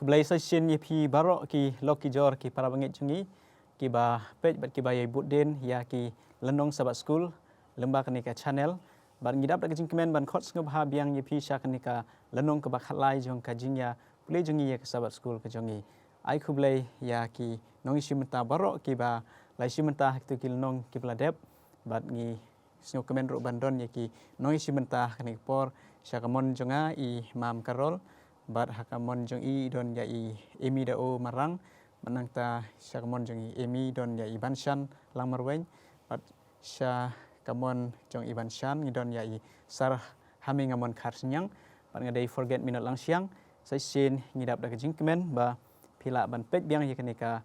keblai session ye pi barok ki loki jor ki para bangit jungi ki ba page bat ki ba ye budden ya ki lenong sabat school lemba kanika channel ban ngidap da jing kemen ban khot ngab ha biang ye pi sha kanika lenong ke ba khatlai jong ka jing ya play jungi ye ke sabat school ke jongi ai kublai ya ki nong simenta barok ki ba lai simenta tu ki lenong ki bladep bat ngi sno kemen ro bandon ye ki nong simenta kanik por sha kamon jonga I mam karol bat hakamon jong I don ya I emi da o marang menang ta syakamon jong I emi don ya I banshan lang marwen bat sya kamon jong I banshan ngidon ya I sarah haming amon kharsinyang bat ngadai forget minat lang siang sai sin ngidap da jing kemen ba pila ban pek biang ye kanika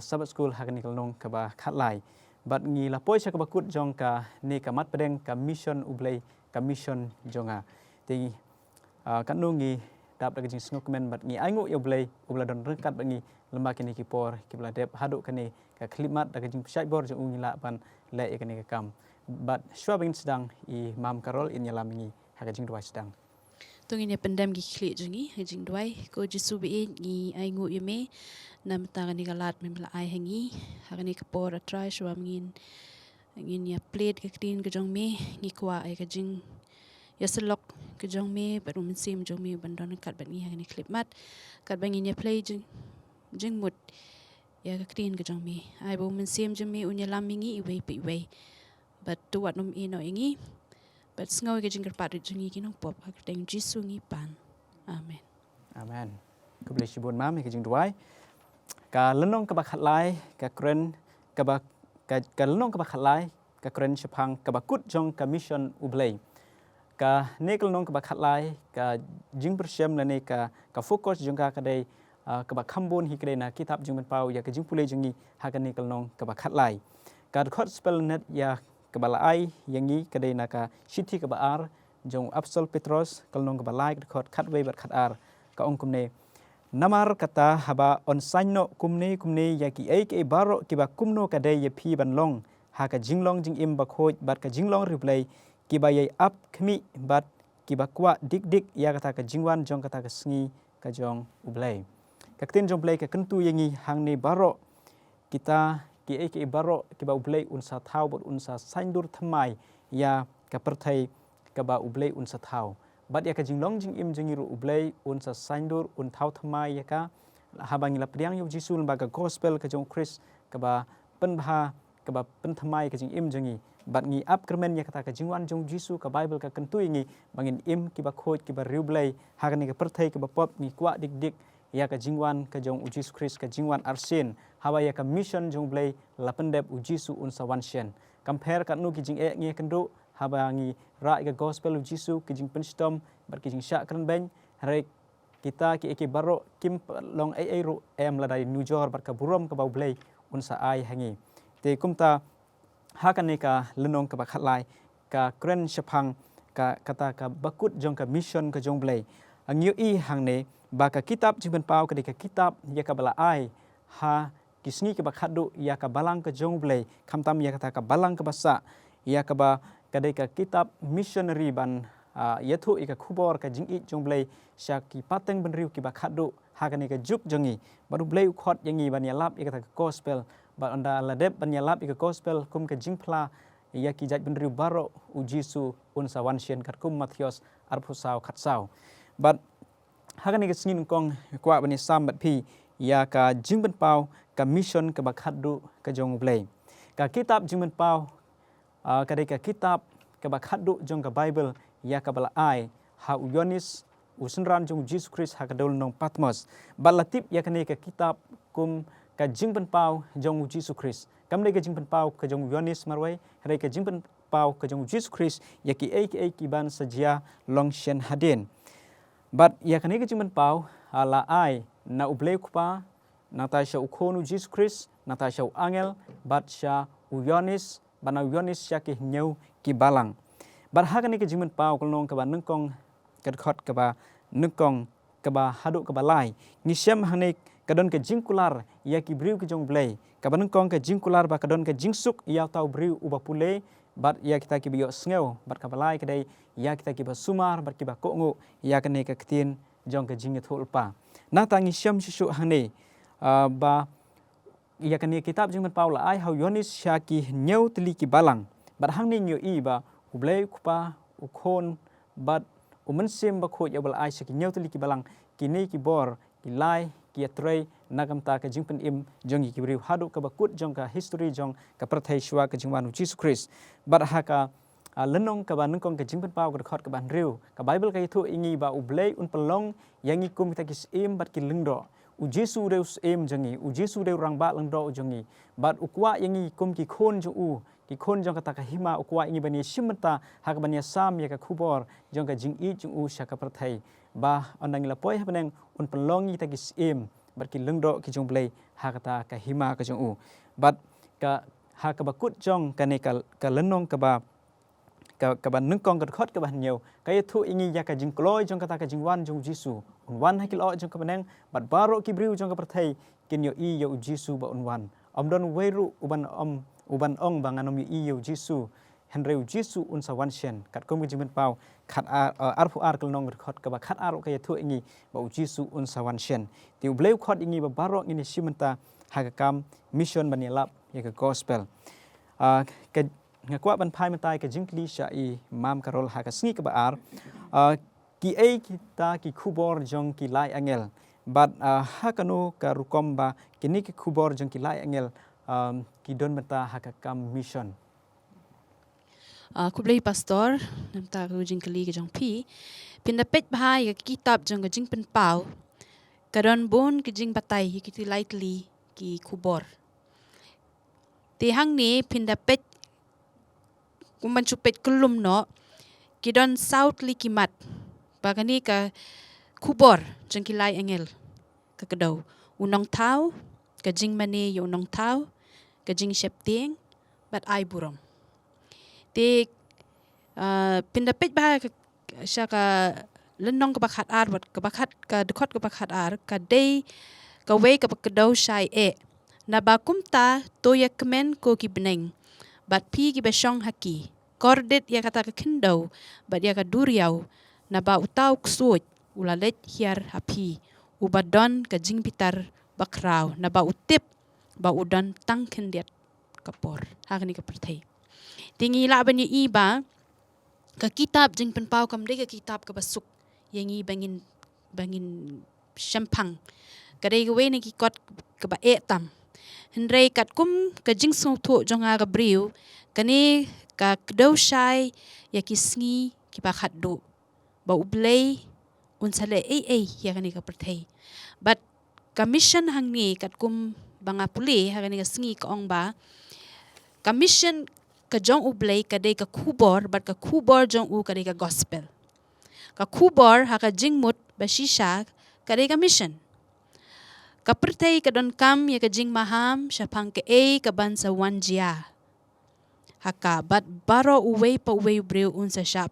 sabat school hakanikal nong ka ba khatlai bat ngi lapoi sya ka bakut jong ka ne ka mat pedeng ka mission ublai ka mission jonga ti kan nungi dap da jing sngok men bat ngi aingu yo blai ubla don rengkat bat ngi lemba kini ki por ki bla dep haduk kani ka klimat da jing psych bor jong ungi la ban le e kani ka kam bat shwa bing sedang I mam karol in yalam ngi ha jing dua sedang tung ini pendam gi klik jungi jing duai ko jisu bi ngi aingu yeme nam ta ni galat mem la ai hangi hakani ka por atrai shwa ngin ngin ya plate ka clean ka jong me ngi kwa ai ka jing ya selok ke jong me baru mensim jong me bandon kat bat ngi hakani clip mat kat bangin ya play jing mut ya ka clean ke jong me ai bo mensim jong me unya lamingi iwe pe iwe bat tu wat num ino ingi but ngau ke jing kerpat jungi kinong pop hak teng jisu ngi pan amen amen ku blai shibun mam ke jing duai ka lenong ka ba khatlai ka kren ka ba ka lenong ka ba khatlai ka kren chapang ka bakut jong ka mission ublai ka nekal nong ka ba khatlai ka jing persem la ne ka fokus jong ka dei ka ba khambon hi kre na kitab jing pau ya ka jing pulei jungi ha ka nekal nong ka ba khatlai ka khot spell net ya kabala ai yangi kadai naka shiti ka baar jong apostol petros kalnong ka balai khot khatwei bat khatar ka ongkumne namar kata haba on sanno kumne yaki ai ke baro ki ba kumno kadai ye phi ban long ha ka jinglong jing im ba khoj bat ka jinglong replay ki ba ye up khmi bat ki ba kwa dik ya kata ka jingwan jong kata ka sngi ka jong ublai ka tin jong play ka kentu yangi hangni baro kita ki eke baro ki ba ublei unsa thau bot unsa saindur thamai ya ka perthai ka ba ublei unsa thau bat ya ka jinglong jing im jingiru ublei unsa saindur un thau thamai ya ka habangi la priang yu jisul ba ka gospel ka jong chris ka ba penbha ka ba pen thamai ka jing im jingi bat ngi up kermen ya kata ka jingwan jong jisu ka bible ka kentu ngi bangin im ki ba khoj ki ba riublei ha ka ni ka perthai ka ba pop ngi kwa dik ya ka jingwan ka jong Jesus Christ ka jingwan arsin hawa ya ka mission jong blai lapendep ujisu unsa wansien compare ka nu ki jing e ngi kendo hawa ngi ra ka gospel ujisu ki jing penstom bar ki jing sya kran ben hare kita ki eke baro kim long ai ru em la dai new jor bar ka burom ka bau blai unsa ai hangi te kumta ha ka ne ka lenong ka ba khatlai ka kren shapang ka kata ka bakut jong ka mission ka jong blai angyu I hang ne baka kitab jimben pau ketika kitab ya ka bala ai ha kisngi ke bakhadu ya ka balang ke jong blai khamtam ya kata ka balang ke basa ya ka ba kadeka kitab missionary ban yathu ika khubor ka jingi jong blai sya ki pateng ben riu ki bakhadu ha ka ne ka juk jongi baru blai khot yangi ban ya lap ika ka gospel ba anda ladep ban ya lap ika gospel kum ka jingpla ya ki jaj ben riu baro ujisu unsa wansien kat kum mathios arphusau khatsau but hakan ni kesingin kong kwa bani sambat pi ya ka jingben pau ka mission ka bakhadu ka jong blai ka kitab jingben pau ka de ka kitab ka bakhadu jong ka bible ya ka bala ai ha uyonis usenran jong Jesus Christ ha ka dol nong patmos balatip ya ka ne ka kitab kum ka jingben pau jong Jesus Christ kam de ka jingben pau ka jong uyonis marwai ha ka jingben pau ka jong Jesus Christ ya ki ki ban sajia long shen hadin but ya kan ke jimen pau ala ai na ublei kupa na ta sha ukhonu Jesus Christ na ta sha angel but sha uyonis bana uyonis sha ke nyau ki balang but ha kan ke jimen pau kolong ka ba nengkong ka khot ka ba nengkong ka ba hadu ka ba lai ni sem hane ka don ke jingkular ya ki briu ke jong blei ka ba nengkong ke jingkular ba ka don ke jingsuk ya tau briu uba pule bat ya kita ki biyo sngew bat ka balai kedai ya kita ki ba sumar bat ki ba kongu ya ka ne ka ktin jong ka jing thul pa na tangi syam shu hane ba ia kan kitab jing man paula ai how yonis syaki nyau teli ki balang bat hang ni nyu i ba ublei kupa ukon bat umen sim ba kho yabal ai syaki nyau teli ki balang kini ki bor ki lai ki atrei nagam ta ka jing pen im jong ki briu hadu ka bakut jong ka history jong ka prathai shwa ka jing wan Jesus Christ bat ha ka lenong ka ban kong ka jing pen pau ka khot ka ban riu ka bible ka itu ingi ba ublei un pelong yang ikum kita kis im bat ki lengdo u Jesu reus im jongi u Jesu reu rang ba lengdo jongi bat ukwa yang ikum ki khon ju u ki khon jong ka ta ka hima ukwa ingi bani shimta ha ka bani sam ya ka khubor jong ka jing i jung u sha ka prathai ba onang la poi ha baneng un pelong kita kis im bat ki lengdo ki jong blei ha ka ta ka hima ka jong u bat ka ha ka bakut jong ka ne ka lenong ka ba ka ban nung kong ka khot ka ban nhiều cái thu ingi ya ka jing kloi jong kata ka jing wan jong Jesu un wan ha kilo jong ka baneng bat baro ki briu jong ka prathai kin yo i yo Jesu ba un wan don weru uban ong ba nganom i yo Jesu henreu Jesu un sa wan shen kat kom jing ben pau khat ar fu ar kal nong khot ka ba khat ar ka thu ingi ba Jesu un sa wan shen ti bleu khot ingi ba baro ini simenta ha ka kam mission ban yalap ya ka gospel ka ngakwa ban phai matai ka jingli sha I mam karol ha ka sngi ka ba ar ki ei kita ki khubor jong ki lai angel but ha kanu ka rukom ba kini ki khubor jong ki lai angel ki don mata ha ka kam mission Kublai pastor nam ta ku jingli ke jong pi pindapet bahai ka kitab jong ka jing pen pau kadon bon ki jing batai ki lightly ki khubor te hang ni pindapet kuman chupet kelum no kidon south li kimat bagani ka khubor jeng kilai engel ka kedau unong tau ka jing mane yo unong tau ka jing shepting bat ai burom te pindapet ba ka lenong ka bakhat ar wat ka bakhat ka dekot ka bakhat ar ka dei ka we ka kedau shai na bakumta to yakmen ko ki beneng bat pi ki besong haki kordet ya kata ka kindau bat ya ka duriau na ba utau ksuot ulalet hiar hapi ubadon ka jingpitar bakraw na ba utip ba udon tang kendiat kapor hakni ka perthai tingi la ban i ba ka kitab jing penpau kam de ka kitab ka basuk yang i bangin shampang kadai ka we ni ki kot ka ba tam Henry kat kum ka jing song tu jonga ka briu kani ka kdo shai ya kisngi ki ba khat do ba ublei un sale ya kani ka perthai but commission hang ni kat kum banga puli ha kani ka sngi ka ong ba commission ka jong ublei ka de ka khubor but ka khubor jong u ka de ka gospel ka khubor ha ka jingmut ba shisha ka de ka mission Kapertai ka don kam ya ka jing maham syapang ke ka bansa wanjia. Haka bat baro uwei pa uwei breu unsa syap.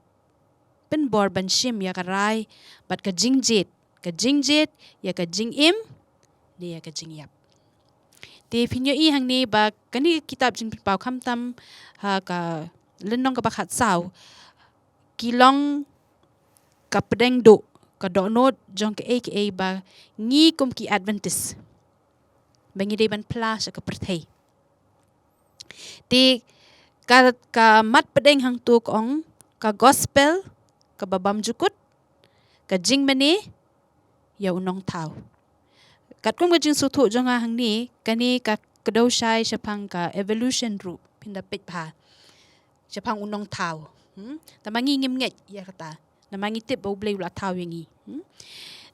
Pen bor ban shim ya ka rai bat ka jing jet ya ka jing im dia ya ka jing yap. Te pinyo I hang ni ba kani kitab jing pau kham tam ha ka lenong ka bakhat saw kilong ka pedeng do ka donot jong ke ba ngi kum ki Adventist bangi de ban plas ka perthai ti ka mat pedeng hang tu ong ka gospel ka babam jukut ka jing mane ya unong tau kat kum ka jing sutu jong hang ni kani ka kedau shai syapang ka evolution ru pindapet pha syapang unong tau tamangi ngim nget ya kata namangi tip bau blei ula tau yangi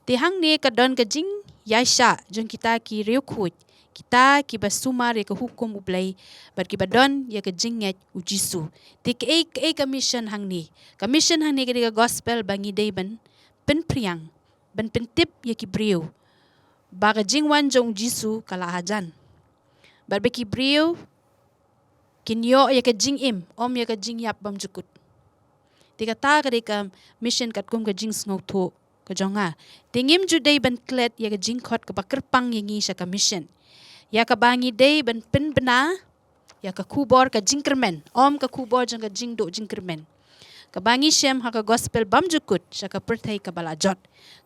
te hang ne ka don ka jing yaisha jong kita ki reukut kita ki basumar ya ka hukum ublei bat ki badon ya ka jinget ujisu te ke commission hang ni ka gospel bangi dei ban pen priang ban pentip ya ki briu ba ka jingwan jong jisu kala hajan bat be ki briu kinyo ya ka jing im om ya ka jing yap bam jukut Tika ta ka mission kat kum ka jing sngo to ka jonga. Tingim ju day ban klet ya ka jing khot ka bakerpang yangi sa ka mission. Ya ka bangi day ban pin bena ya ka kubor ka jingkermen. Om ka kubor jang ka jing do jingkermen. Kebangi shem haka gospel bam jukut syaka pertai kabalajot.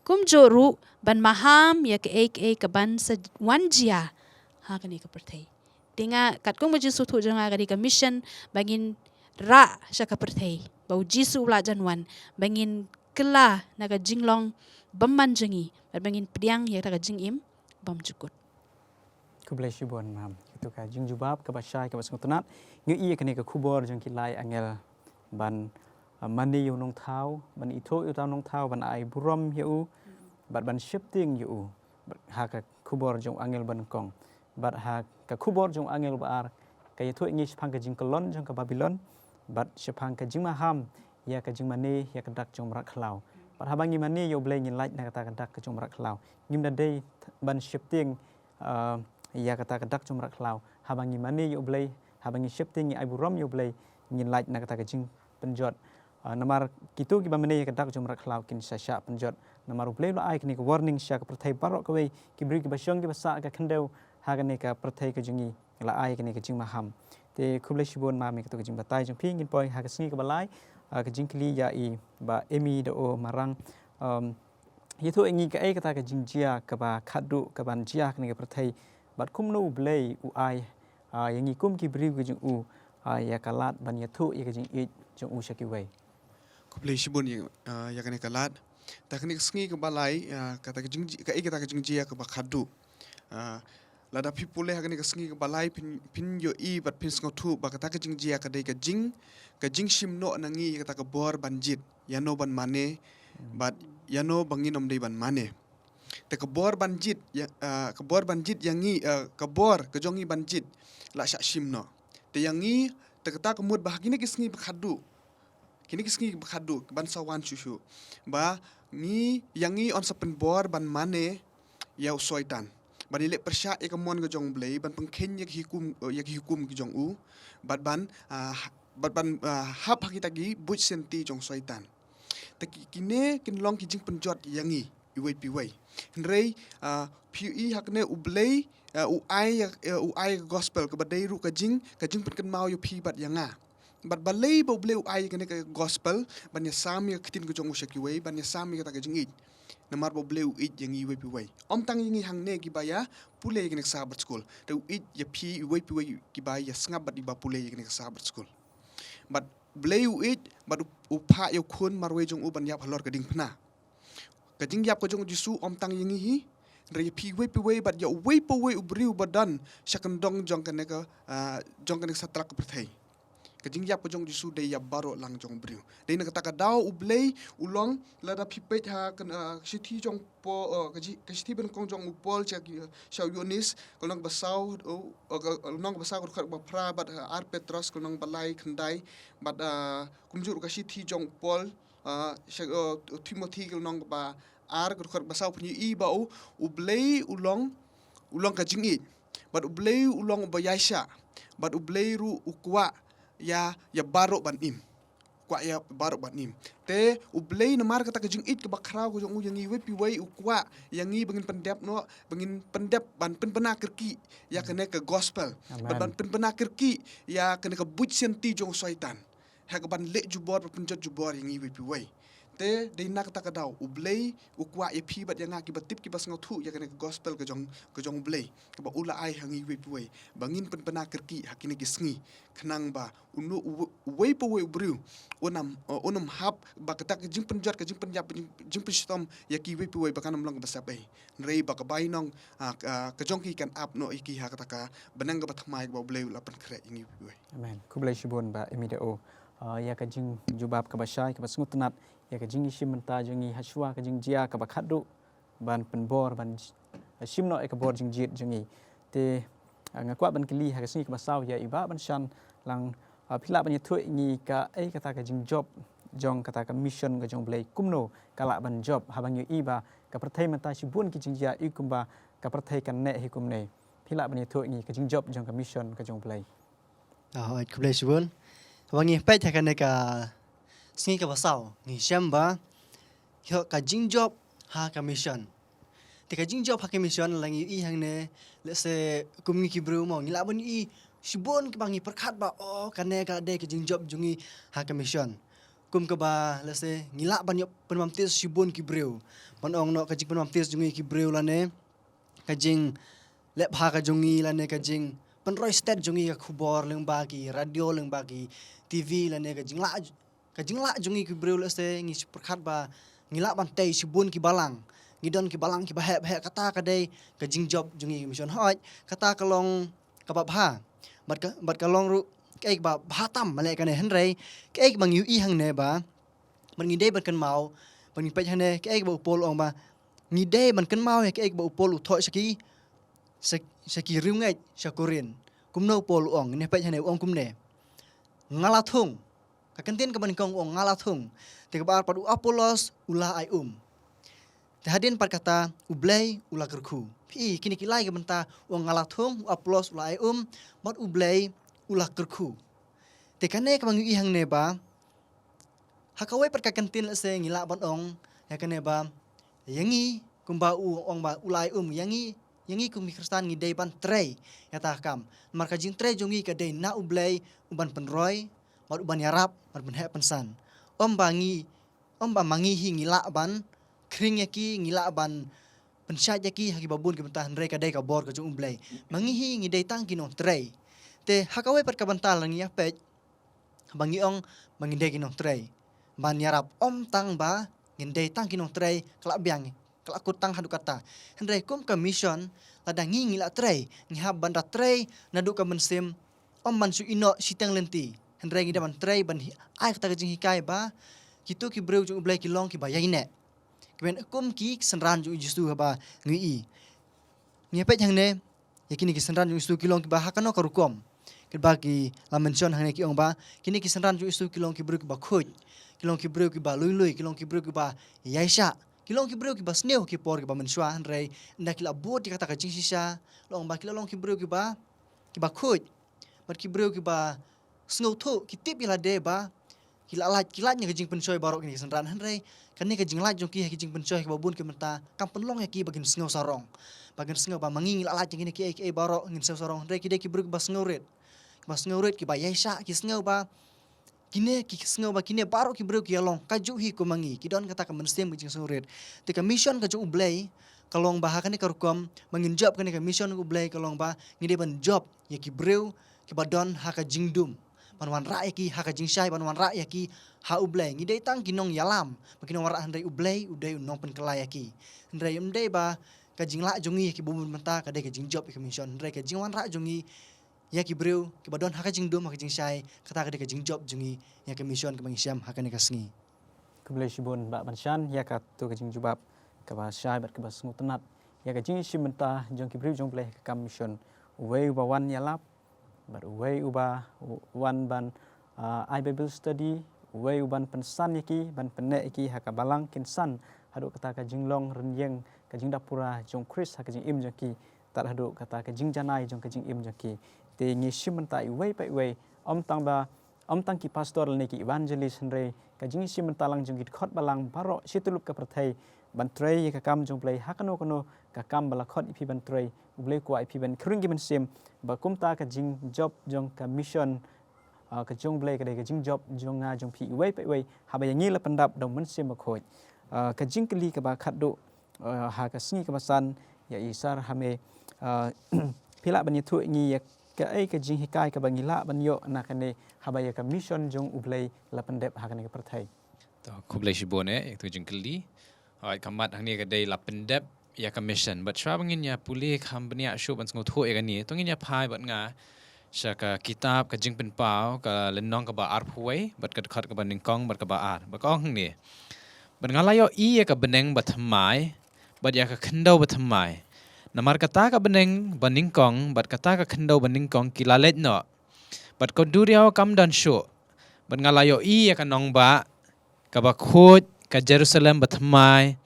Kum joru ban maham ya ke ek ban sa wanjia haka ni ka pertai. Tinga kat kung majisu tu janga ka mission bangin ra syaka pertai. Bau jisu ula janwan bangin kela naga jinglong bamman jengi bangin pediang ya naga jingim bam jukut. Ku bless you bon mam. Itu ka jing jubab ka basai ka basngutunat. Ngi ka ni ka kubor jang kilai angel ban mani yu nong thau ban itho yu tau nong thau ban ai buram yu ban shifting yu ha ka kubor jong angel ban kong bat ha ka kubor jong angel bar ka yatho ngi phang ka jing kolon jong ka Babylon bat shphang ka jing maham ya ka jing mani ya ka dak jong rak khlau bat ha bangi mani yu bleng in light na ka ta ka dak ka jong rak khlau ngim da day ban shifting ya ka ta ka dak jong rak khlau ha bangi mani yu bleng ha bangi shifting ai buram yu bleng ngin light na ka ta ka jing penjot namar kitu ki bamene ka dak jom rak khlau kin sasha penjot namar ublei lo ai kini ka warning sha ka perthai barok ka wei ki bri ki basyong ki basa ka khendeu ha ka ne ka perthai ka jungi la ai kini ka jing maham te khuble shibon ma me ka to ka jing batai jong phi ngin poi ha ka sngi ka balai ka jing kli ya i ba emi do o marang yitho ngi ka ai ka ta ka jing jia ka ba khadu ka ban jia kini ka perthai bat kum no ublei u ai yangi kum ki bri ki jing u ya kalat ban yathu ya ka jing i jong u shaki wei Kuplay shibun ya kane kalat takni sngi ke balai kata ke jingji ka ikata ke jingji ya ke bakhadu lada people ha kane ke sngi ke balai pin yo I bat pin sngo thu ba kata ke jingji ya ka dei ka jing shim no nangi kata ke bor banjit ya no ban mane bat ya no bangin om dei ban mane te ke bor banjit ya ke bor banjit yangi ke bor ke jongi banjit la sha shim no te yangi te kata ke mud bahagine ke sngi bakhadu kini kisngi khadu ban sawan shushu ba ni yangi on sapen bor ban mane ya soitan ban ile persya e kamon ke jong blei ban pengkhen yak hikum ke jong u bat ban hap hakita gi buj senti jong soitan taki kine kin long ki jing penjot yangi iwei piwei rei pi hakne ublei u ai gospel ke badai ru ka jing pen mau yo pi bat yanga bat balei bo bleu ai kene ka gospel ban ya sami kitin ko jong ushaki wei ban ya sami ka jing it namar bo bleu it yang i wei pi wei om tang yingi hang ne ki baya pule kene sabat school te it ya pi wei pi wei ki baya sngabat di ba pule kene sabat school bat bleu it bat upha yo khun marwe jong u ban ya halor ka ding phna ka jing yap ko jong jisu om tang yingi hi re pi wei bat ya wei po wei ubriu badan sakandong jong kene ka satrak perthai kajing yap kajong jisu de ya baro lang jong briu de na kata dau ublei ulong lada pipet ha kan sithi jong po kaji ben kong jong upol cha shau yunis kolong basau nong basau ko ba pra bat ar petros kolong balai khandai bat kumjur ka sithi jong pol timothy kolong ba ar ko basau pni I ba ublei ulong kajing I bat ublei ulong ba yaisha bat ublei ru ukwa ya barok ban im kwa ya barok ban im te ublei namar kata ke jing it ke bakra ko jong yang i pi wei ukwa yang i bangin pendep no bangin pendep ban pena kerki ya kene ke gospel ban pena kerki ya kene ke buj senti jong syaitan ha ke ban le jubor penjot jubor yang i pi wei te de nak ta kadau ublei ukwa ya pi bat yang ki batip ki bas ngothu ya kene ke gospel ke jong ublei ke ba ula ai hangi wi pi bangin pena kerki hakine ki sngi khnang ba unu wei po wei bru onam hap ba kata ke jing penjat ke jing penjap jing pistom ya ki wi pi bakanam long basabai rei ba ka bai nong ke jong ki kan up no iki ha kata ka benang ba thmai ba ublei lapan kre ingi wi amen kublai shibon ba emideo ya ka jing jubab ka basai ka basngutunat ya ka jing shim menta jungi haswa ka jing jia ka bakhadu ban penbor ban shim no e ka bor jing jit jungi te ngakwa ban kili ha ka sni ka basau ya iba ban shan lang phila ban yathu ngi ka ai kata ka jing job jong kata ka mission ka jong blai kumno kala ban job habang yu iba ka perthai menta shibun ki jing jia ikumba ka perthai kan ne hikum ne phila ban yathu ngi ka jing job jong ka mission ka jong blai kublai shibun wangi pet ha kan ka sngi ka basau ni shamba yo ka jing job ha ka mission te ka jing job ha ka mission lang I hang ne let's say kumngi ki bru mo ni la ban I shibon ka bangi perkhat ba kan ne ka de ka jing job jungi ha ka mission kum ke ba lese ngila ban yo penmamtis shibun ki breu ban ong no kajing penmamtis jungi ki breu lane kajing lep ha ka jungi lane kajing penroi stat jungi ka khubor leng bagi radio leng bagi TV lane kajing la jungi ki breu lese ngi perkhat ba ngila ban tei shibun ki balang ngidon ki balang ki bahek kata kadai kajing job jungi mission hoj kata kalong kabab ha bat kalong ru cái ba batam male kan henrei cái bang yu i hang ne ba man ngi dei ban kan mau ban ngi pe hang ne cái ba pol ong ba ngi dei ban kan mau cái ba pol u thoi saki riu ngai shakurin kum no pol ong ne pe hang ne ong kum ne ngala thung ka kan tin ka ban kong ong ngala thung te ba padu apolos ula ai te hadin par kata ublei ula kerku pi kini kilai ke benta ong ngala thung apolos ula ai mat ublei ulah kerku. Tekane kamang yu ihang neba. Hakawai perkakantin se ngila ban ong ya kaneba. Yangi kumba ong ba ulai yangi kum Kristan ngi dei ban trei ya takam. Marka jing trei jongi ka dei na ublei uban penroi mar uban yarap mar ben he pensan. Om ba mangi hi ngila ban kring yaki ngila ban pensyat yaki haki babun ke bentahan rei ka dei ka bor ka jong ublei. Mangi hi ngi dei tang kinong trei. Te hakawai perkabantal ngi apej bangi ong manginde kinong trei ban yarap om tang ba nginde tang kinong trei kelak biang kelak kutang hadu kata hendrai kum ka mission lada ngi ngila trei ngihab ban trei nadu ka mensim om man su ino sitang lenti hendrai ngi ban trei ban ai kata jing hikai ba kitu ki breu jung ublai ki long ki ba yaine kben kum ki senran ju jistu ba ngi i ngi apej hang ne yakini ki senran ju jistu ki long ki ba hakano ka rukom bagi la mention hang ki ong ba kini ki sanran ju isu kilong ki bru ki ba khoj kilong ki bru ki ba lui kilong ki bru ki ba yaisha kilong ki bru ki ba sneu ki por ki ba mensua han rei nda ki la bot di kata ka jing sisa long ba kilong ki bru ki ba khoj mat ki bru ki ba sneu tho ki tip ila de ba ki la nya ka jing pensoi barok ni sanran han rei kan ni ka jing la jong ki jing pensoi ki ba bun ki menta kam penlong ki bagin sneu sarong bagin sneu ba mangi la jing ki barok ngin sneu sarong rei ki de ki bru ki ba sneu ret mas ngeuret ki ba yaisha ki sneu ba kine ki sneu ba kine baro ki bro ki along kaju hi ko mangi ki don kata ka menstem ki ngeuret te ka mission ka ju ublei kalong ba hakane ka rukom mangin job kane ka mission ublei kalong ba ngide ban job ya ki bro ki ba don ha ka jingdum ban ra ki ha ka jingshai ban ra ki ha ublei ngide tang kinong yalam makin wara handai ublei udai unong pen kelai ki ndai umdei ba ka jingla jongi ki bumun menta ka de ka jingjob ki mission ndai ka jingwan ra jongi ya ki breu ki badon haka jing dum haka jing shai kata ka de ka jing job jungi ya ka mission ka mangisyam haka ne ka sngi Kublai shibun ba banshan ya ka tu ka jing jubab ka ba shai bat ka ba sngu tenat ya ka jing shimenta jong ki breu jong bleh ka mission uwei uba wan yalap bat uwei uba wan ban I Bible study uwei uban pensan yaki ban penne yaki haka balang kinsan hadu kata ka jing long renyeng ka jing dapura jong Chris haka jing im jong ki tat hadu kata ka jing janai jong ka jing im jong ki te ngi shimenta iwei pa iwei om tang ki pastor ne ki evangelist henre ka jing shimenta lang jong ki khot balang baro situlup ka prathai ban trei ka kam jong play hakano kono ka kam bala khot ipi ban trei ublei ko ipi ban kring gi ban sim ba kumta ka jing job jong ka mission ka jong blei ka de ka jing job jong nga jong pi iwei pa iwei ha ba yangi la pandap dong man sim ba khoj ka jing kli ka ba khat do ha ka sngi ka basan ya isar hame pila ban yithu ngi ka ka jing hikai ka bangila banyo na kane habaya ka mission jong ublei la pandep hakane ka prathai to kublai shibone ek tu jingkli ai kamat hangni ka dei la pandep ya ka mission but shrabangin ya puli khambnia shu ban sngo tho egani tongin ya phai bat nga shaka kitab ka jing pen pau ka lenong ka ba ar phuai bat ka khat ka ban kong bat ka ba ar ba kong ni ban ngala yo i ka beneng bat thamai bat ya ka khandau bat thamai namar kata ka beneng baning kong bat kata ka khandau baning kong kilalet no bat ko duriao kam dan shu bat ngalayo i ka nong ba ka ba khut ka Jerusalem batmai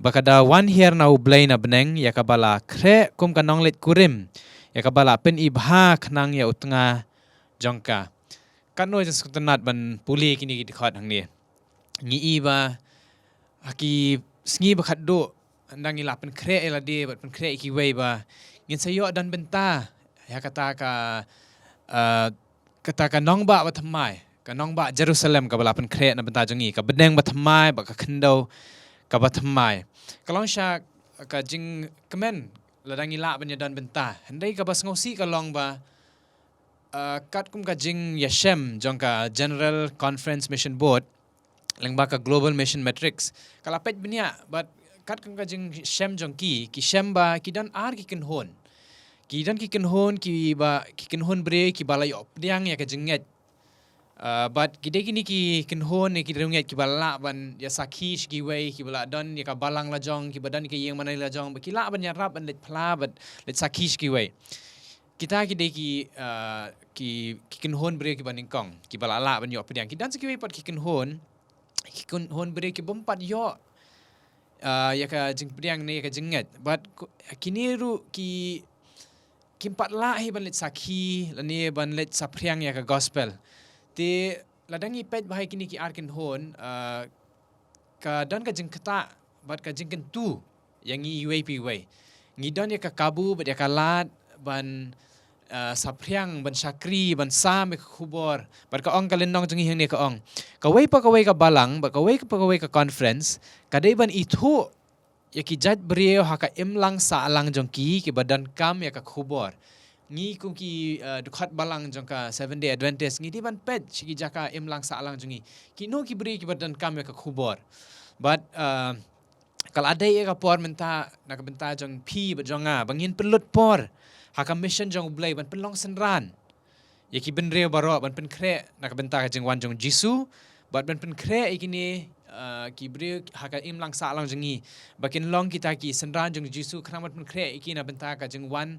ba kada one here na ublay na beneng ya ka bala kre kum ka nong let kurim ya ka bala pen ibha khnang ya utnga jongka kano jas kutanat ban puli kini ki khat hang ni ngi iba aki sngi ba khat do andang ila pen kre ela de bat pen kre ki wei ba ngin sayo dan benta ya kata ka nong ba ba thamai ka nong ba Jerusalem ka bala pen kre na benta jongi ka bedeng ba thamai ba ka khendo ka ba thamai kalong sha ka jing kemen ladang ila banya dan benta hendai ka bas ngosi ka long ba kat kum ka jing yashem jong ka General Conference Mission Board leng ba ka Global Mission Matrix kala pet benya but kat kum ka jing shem jong ki shem ba ki dan ar ki ken hon ki dan ki ken hon ki ken hon bre ki bala yo pdiang ya ka jinget but kide kini ki ken hon ki runget ki bala ban ya sakish ki wei ki bala don ya ka balang la jong ki badan ki yeng manai la jong ba ki la ban ya rap ban let phla bat let sakish ki wei kita kide ki ken hon bre ki baning kong ki bala la ban yo pdiang ki dan ki wei pat ki ken hon bre ki bompat yo ya ka jing pdiang ne ya ka jinget but kini ru ki kimpat la hi ban let sakhi lani ban let sapriang ya ka gospel ti ladangi pet bahai kini ki arkin hon ka dan ka jing kata bat ka jing kentu yang i UAP way ngi dan ya ka kabu bat ya ka lat ban sapriang ban sakri ban sam ka khubor bat ka ong ka lendong jing hing ne ka ong ka way ka balang ba ka way ka conference ka dei ban itu ya ki jat brio ha ka imlang sa alang jong ki badan kam ya ka khubor ngi kum ki dukhat balang jong ka 7 day Adventist ngi di ban pet sigi jaka imlang sa alang jongi ki no ki bri ki badan kam ya ka khubor but kal adai ya ka por menta na ka benta jong phi ba jonga bangin pelut por ha ka mission jong blai ban penlong senran ya ki ben re baro ban pen kre na ka benta ka jeng wan jong jisu but ban pen kre ikini ki bri ha ka imlang sa alang jongi bakin long kita ki senran jong jisu khramat pen kre ikina benta ka jeng wan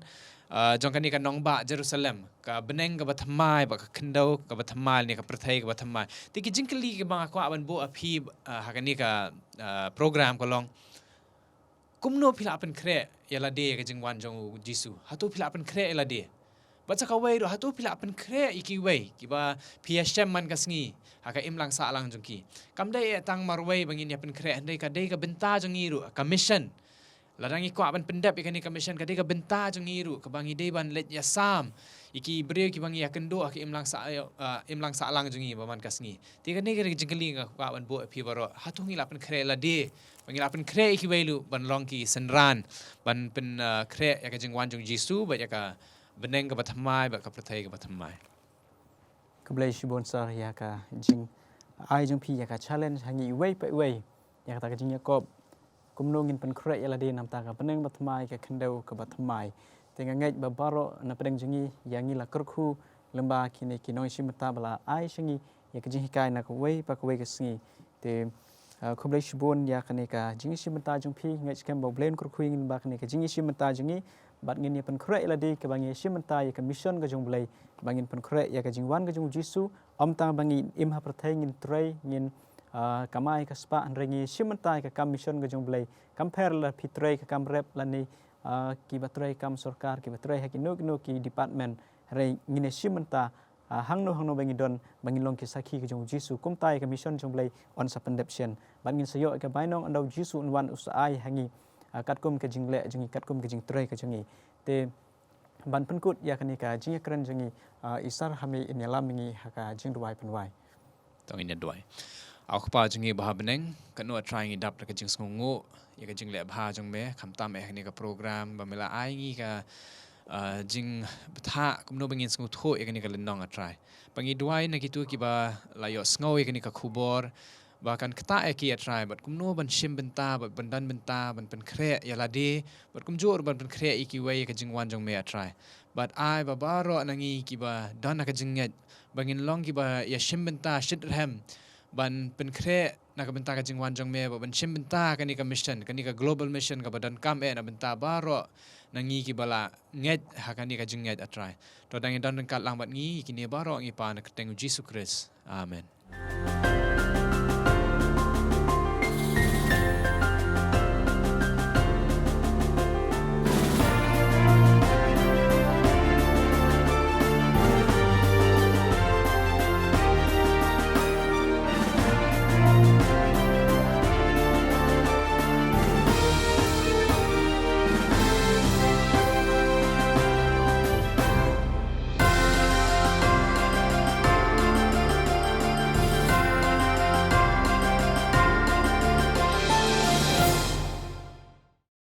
jong kani ka nong ba Jerusalem ka beneng ka bathamai ba ka khendo ka bathamal ni ka prathai ka bathamai ti ki jingkali ki bang akwa ban bo aphi hakani ka program ko long kumno phila pen khre yala de ka jingwan jong jisu hatu phila pen khre yala de bacha ka wei ro hatu phila pen khre iki wei ki ba PSM man ka sngi haka imlang sa alang jong ki kamdai tang marwei bangin ya pen khre handai ka dei ka benta jong iru ka mission ladangi ko aban pendap ikani commission kadai ka benta jong iru ka bangi dei ban let ya sam iki bre ki bangi akendo ak imlang sa alang jong i baman kasngi ti kan ne ka jingkali ka aban bo phi baro hatungi lapan kre la de bangi lapan kre iki welu ban long ki senran ban pen kre ya ka jingwan jong jisu ba ya ka beneng ka bathamai ba ka prathai ka bathamai Keblai shibon sar ya ka jing ai jong phi ya ka challenge hangi wei pe wei ya ka jing yakob kumnongin pen kre yala de nam ta ka peneng batmai ka khendo ka batmai tenga ngai ba baro na pedeng jingi yangi la kurkhu lemba kini kinoi shimta bala ai shingi ya ka jing hikai na ka wei pa ka wei ka singi te khublai shibon ya ka ne ka jingi shimta jong phi ngai skem ba blame kurkhu ngin ba ka ne ka jingi shimta jingi bat ngin ya pen kre yala de ka bangi shimta ya ka mission ka jong blai bangin pen kre ya ka jingwan ka jong jisu om ta bangi im ha prathai ngin trai ngin kamai ka spa anrengi shimentai ka kam mission ga jong blai compare la pitrai ka kam rep la ni ki batrai kam sarkar ki batrai ha ki no ki department re ngine shimenta hangno bangi don bangi long ki sakhi ka jong jisu kumtai ka mission jong blai on sa pendeption bangin sayo ka bainong andau jisu unwan usai hangi katkum ka jingle jingi katkum ka jing trai ka jingi te ban penkut ya kani ka jing kran jingi isar hami inyalam ngi haka jing duai penwai tong in duai aku pa jungi bah beneng kanu trying idap ka jing sngungu ya ka jing le bha jong me khamtam ni ka program ba mela ai ngi ka jing betha kumno bangin sngu tho ya ni ka lendong try bangi duai na kitu ki ba la yo sngo ya ni ka khubor bahkan kata ki try but kumno ban shim benta ba bandan benta ban pen kre ya la de but kumjor ban pen kre iki wei ka jing wan jong me try but ai ba baro nangi ki ba dan ka jing bangin long ki ba ya shim benta shit rem ban pen kre na ka benta ka jingwan jong me ban shim benta ka ni ka mission ka ni ka global mission ka badan kam na benta baro nangi ki bala nget ha ka ni ka jinget atrai to dang dan ka lang bat ngi ki ni baro ngi pa na ka tengu Jesus Christ amen